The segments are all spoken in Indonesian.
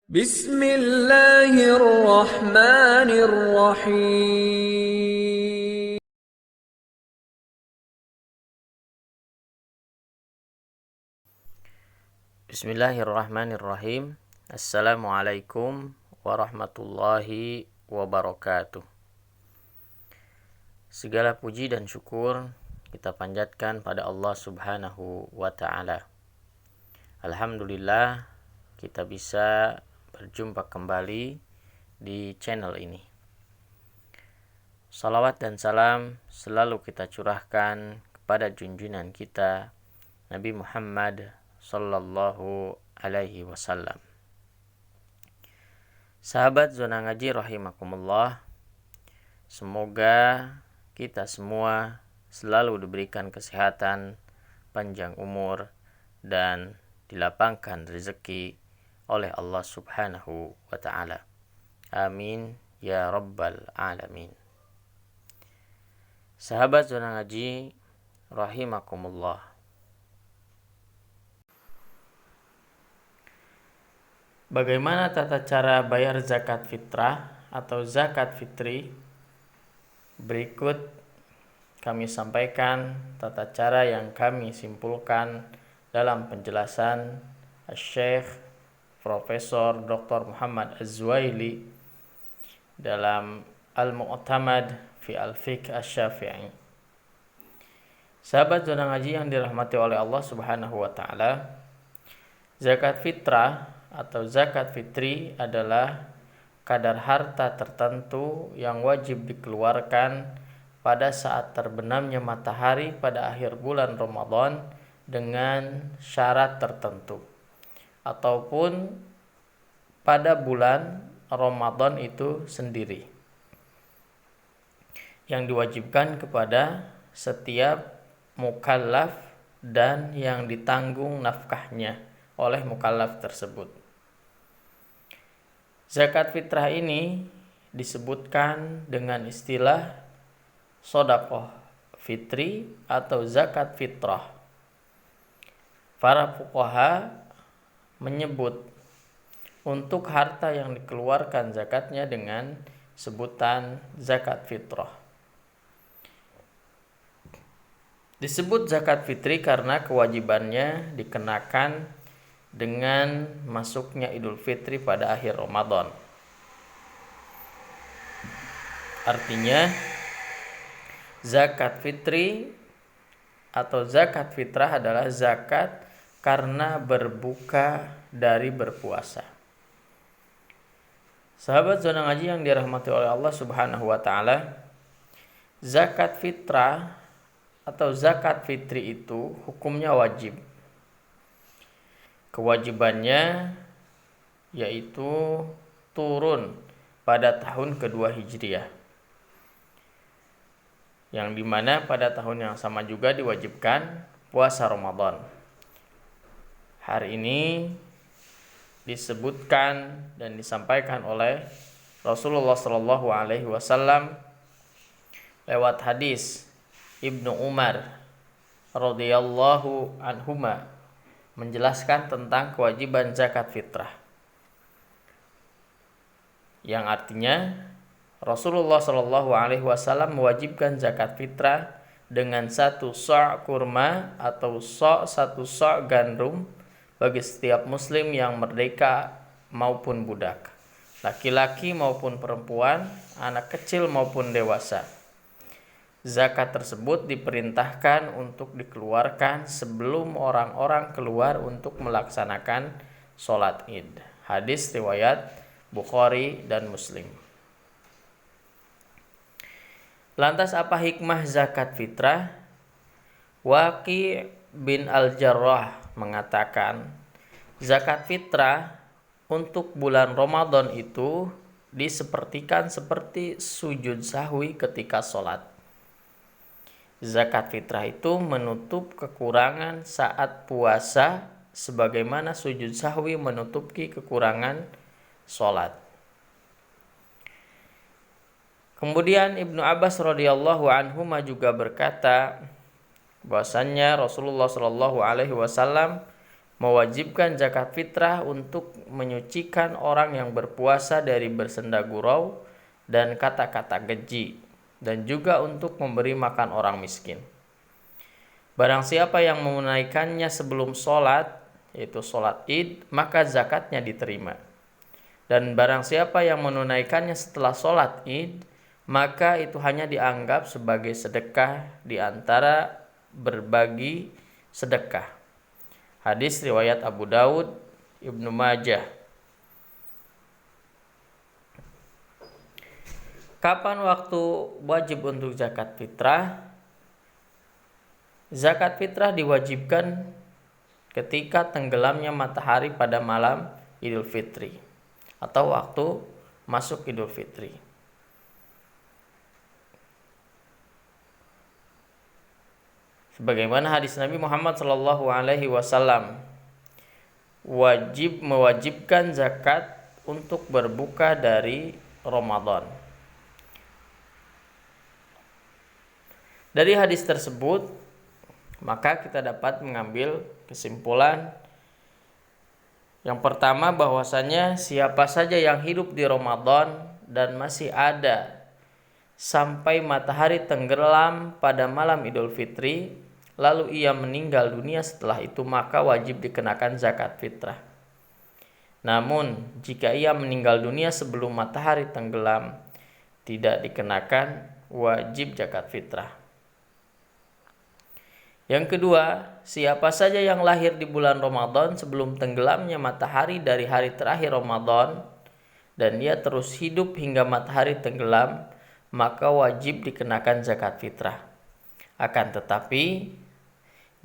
Bismillahirrahmanirrahim. Bismillahirrahmanirrahim. Assalamualaikum warahmatullahi wabarakatuh. Segala puji dan syukur kita panjatkan pada Allah Subhanahu wa ta'ala. Alhamdulillah kita bisa berjumpa kembali di channel ini. Salawat dan salam selalu kita curahkan kepada junjungan kita Nabi Muhammad sallallahu alaihi wasallam. Sahabat Zona Ngaji rahimakumullah, semoga kita semua selalu diberikan kesehatan, panjang umur, dan dilapangkan rezeki oleh Allah Subhanahu wa ta'ala. Amin ya rabbal alamin. Sahabat Zona Ngaji rahimakumullah, bagaimana tata cara bayar zakat fitrah atau zakat fitri? Berikut kami sampaikan tata cara yang kami simpulkan dalam penjelasan Syekh Profesor Dr. Muhammad Az-Zuwaili dalam Al-Mu'tamad fi Al-Fiqh Asy-Syafi'i. Sahabat Zona Ngaji yang dirahmati oleh Allah Subhanahu wa ta'ala, zakat fitrah atau zakat fitri adalah kadar harta tertentu yang wajib dikeluarkan pada saat terbenamnya matahari pada akhir bulan Ramadan dengan syarat tertentu, ataupun pada bulan Ramadan itu sendiri, yang diwajibkan kepada setiap mukallaf dan yang ditanggung nafkahnya oleh mukallaf tersebut. Zakat fitrah ini disebutkan dengan istilah shadaqah fitri atau zakat fitrah. Para fuqaha menyebut untuk harta yang dikeluarkan zakatnya dengan sebutan zakat fitrah. Disebut zakat fitri karena kewajibannya dikenakan dengan masuknya Idul Fitri pada akhir Ramadan. Artinya, zakat fitri atau zakat fitrah adalah zakat karena berbuka dari berpuasa. Sahabat Zona Ngaji yang dirahmati oleh Allah Subhanahu wa ta'ala, zakat fitrah atau zakat fitri itu hukumnya wajib. Kewajibannya yaitu turun pada tahun kedua Hijriah, yang dimana pada tahun yang sama juga diwajibkan puasa Ramadan. Hari ini disebutkan dan disampaikan oleh Rasulullah Shallallahu Alaihi Wasallam lewat hadis Ibnu Umar radhiyallahu anhuma menjelaskan tentang kewajiban zakat fitrah, yang artinya Rasulullah Shallallahu Alaihi Wasallam mewajibkan zakat fitrah dengan 1 sa' kurma atau satu sa' gandum bagi setiap muslim yang merdeka maupun budak, laki-laki maupun perempuan, anak kecil maupun dewasa. Zakat tersebut diperintahkan untuk dikeluarkan sebelum orang-orang keluar untuk melaksanakan sholat Id. Hadis riwayat Bukhari dan Muslim. Lantas apa hikmah zakat fitrah? Waqi' bin Al-Jarrah mengatakan, zakat fitrah untuk bulan Ramadan itu disepertikan seperti sujud sahwi ketika sholat. Zakat fitrah itu menutup kekurangan saat puasa sebagaimana sujud sahwi menutupi kekurangan sholat. Kemudian Ibnu Abbas radhiyallahu anhuma juga berkata bahwasannya Rasulullah Shallallahu Alaihi Wasallam mewajibkan zakat fitrah untuk menyucikan orang yang berpuasa dari bersenda gurau dan kata-kata keji, dan juga untuk memberi makan orang miskin. Barang siapa yang menunaikannya sebelum sholat, yaitu sholat id, maka zakatnya diterima. Dan barang siapa yang menunaikannya setelah sholat id, maka itu hanya dianggap sebagai sedekah di antara berbagi sedekah. Hadis riwayat Abu Daud, Ibnu Majah. Kapan waktu wajib untuk zakat fitrah? Zakat fitrah diwajibkan ketika tenggelamnya matahari pada malam Idul Fitri atau waktu masuk Idul Fitri. Sebagaimana hadis Nabi Muhammad SAW mewajibkan zakat untuk berbuka dari Ramadan. Dari hadis tersebut, maka kita dapat mengambil kesimpulan yang pertama, bahwasanya siapa saja yang hidup di Ramadan dan masih ada sampai matahari tenggelam pada malam Idul Fitri, lalu ia meninggal dunia setelah itu, maka wajib dikenakan zakat fitrah. Namun jika ia meninggal dunia sebelum matahari tenggelam, tidak dikenakan wajib zakat fitrah. Yang kedua, siapa saja yang lahir di bulan Ramadan sebelum tenggelamnya matahari dari hari terakhir Ramadan dan dia terus hidup hingga matahari tenggelam, maka wajib dikenakan zakat fitrah. Akan tetapi,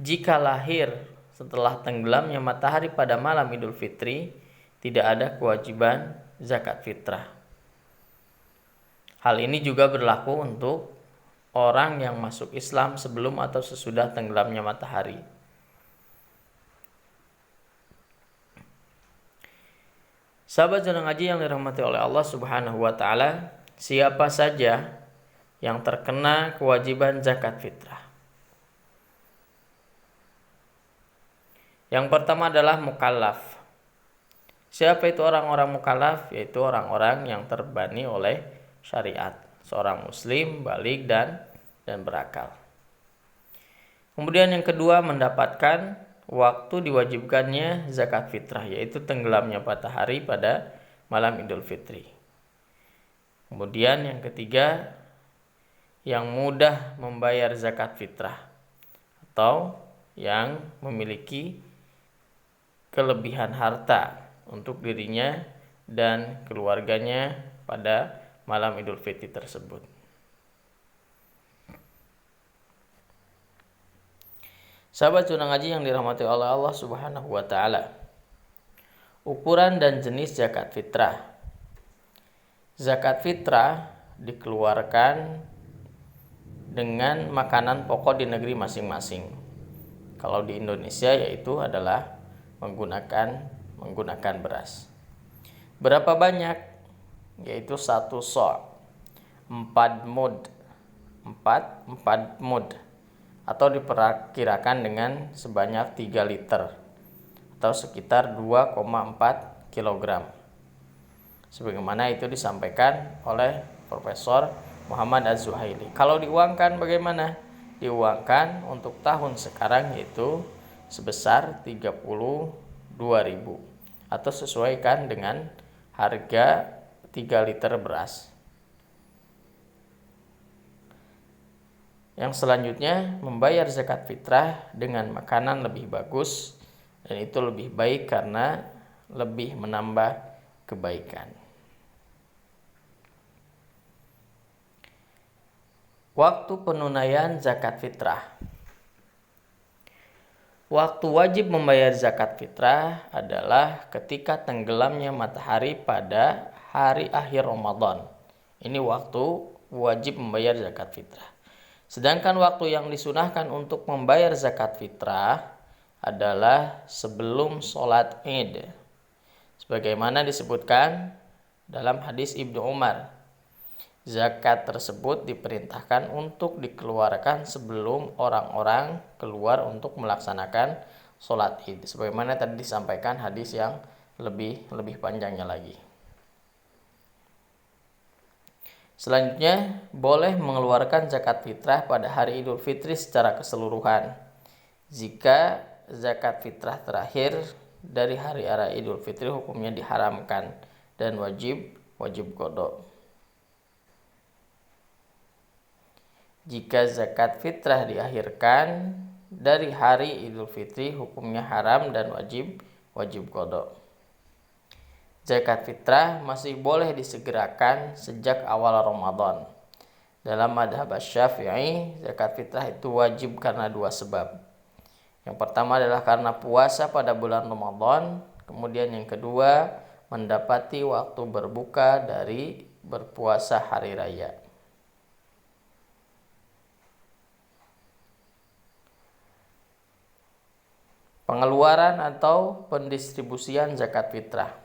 jika lahir setelah tenggelamnya matahari pada malam Idul Fitri, tidak ada kewajiban zakat fitrah. Hal ini juga berlaku untuk orang yang masuk Islam sebelum atau sesudah tenggelamnya matahari. Sahabat Zona Ngaji yang dirahmati oleh Allah Subhanahu wa taala, siapa saja yang terkena kewajiban zakat fitrah? Yang pertama adalah mukallaf. Siapa itu orang-orang mukallaf? Yaitu orang-orang yang terbani oleh syariat, seorang muslim baligh dan berakal. Kemudian yang kedua, mendapatkan waktu diwajibkannya zakat fitrah, yaitu tenggelamnya matahari pada malam Idul Fitri. Kemudian yang ketiga, yang mudah membayar zakat fitrah atau yang memiliki kelebihan harta untuk dirinya dan keluarganya pada malam Idul Fitri tersebut. Sahabat Zona Ngaji yang dirahmati oleh Allah Subhanahu wa taala, ukuran dan jenis zakat fitrah. Zakat fitrah dikeluarkan dengan makanan pokok di negeri masing-masing. Kalau di Indonesia yaitu adalah menggunakan beras. Berapa banyak? Yaitu 1 so', 4 mud, 4 mud, atau diperkirakan dengan sebanyak 3 liter atau sekitar 2,4 kg. Sebagaimana itu disampaikan oleh Profesor Muhammad Az-Zuhaili. Kalau diuangkan bagaimana? Diuangkan untuk tahun sekarang yaitu sebesar 32.000 atau sesuaikan dengan harga 3 liter beras. Yang selanjutnya, membayar zakat fitrah dengan makanan lebih bagus, dan itu lebih baik karena lebih menambah kebaikan. Waktu penunaian zakat fitrah. Waktu wajib membayar zakat fitrah adalah ketika tenggelamnya matahari pada hari akhir Ramadan. Ini waktu wajib membayar zakat fitrah. Sedangkan waktu yang disunahkan untuk membayar zakat fitrah adalah sebelum sholat id. Sebagaimana disebutkan dalam hadis Ibnu Umar, zakat tersebut diperintahkan untuk dikeluarkan sebelum orang-orang keluar untuk melaksanakan sholat id. Sebagaimana tadi disampaikan hadis yang lebih panjangnya lagi. Selanjutnya, boleh mengeluarkan zakat fitrah pada hari Idul Fitri secara keseluruhan. Jika zakat fitrah terakhir dari hari raya Idul Fitri hukumnya diharamkan dan wajib qada. Jika zakat fitrah diakhirkan dari hari Idul Fitri hukumnya haram dan wajib qada. Zakat fitrah masih boleh disegerakan sejak awal Ramadan. Dalam madhab Syafi'i, zakat fitrah itu wajib karena dua sebab. Yang pertama adalah karena puasa pada bulan Ramadan, kemudian yang kedua mendapati waktu berbuka dari berpuasa hari raya. Pengeluaran atau pendistribusian zakat fitrah.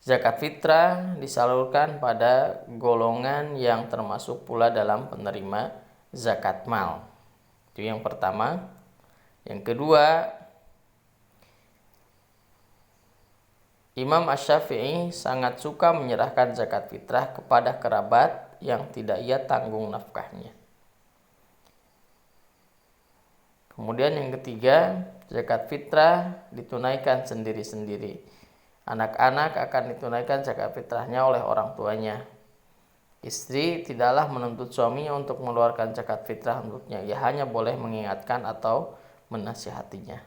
Zakat fitrah disalurkan pada golongan yang termasuk pula dalam penerima zakat mal. Itu yang pertama. Yang kedua, Imam Asy-Syafi'i sangat suka menyerahkan zakat fitrah kepada kerabat yang tidak ia tanggung nafkahnya. Kemudian yang ketiga, zakat fitrah ditunaikan sendiri-sendiri. Anak-anak akan ditunaikan zakat fitrahnya oleh orang tuanya. Istri tidaklah menuntut suaminya untuk mengeluarkan zakat fitrah untuknya. Ia hanya boleh mengingatkan atau menasihatinya.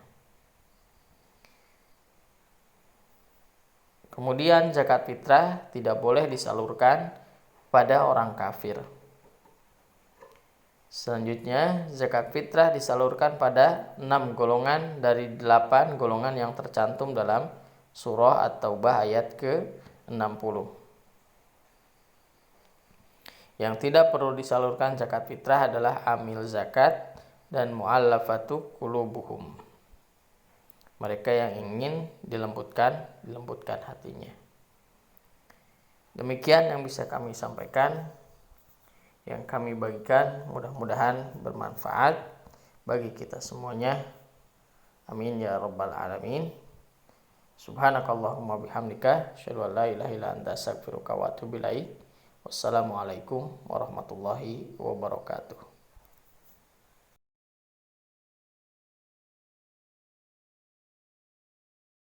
Kemudian zakat fitrah tidak boleh disalurkan pada orang kafir. Selanjutnya, zakat fitrah disalurkan pada 6 golongan dari 8 golongan yang tercantum dalam surah At-Taubah ayat ke-60. Yang tidak perlu disalurkan zakat fitrah adalah amil zakat dan mu'allafatu qulubuhum. Mereka yang ingin dilembutkan hatinya. Demikian yang bisa kami sampaikan, yang kami bagikan, mudah-mudahan bermanfaat bagi kita semuanya. Amin ya rabbal alamin. Subhanakallahumma bihamdika asyhadu an la ilaha illa anta astaghfiruka wa atubu ilaik. Wassalamualaikum warahmatullahi wabarakatuh.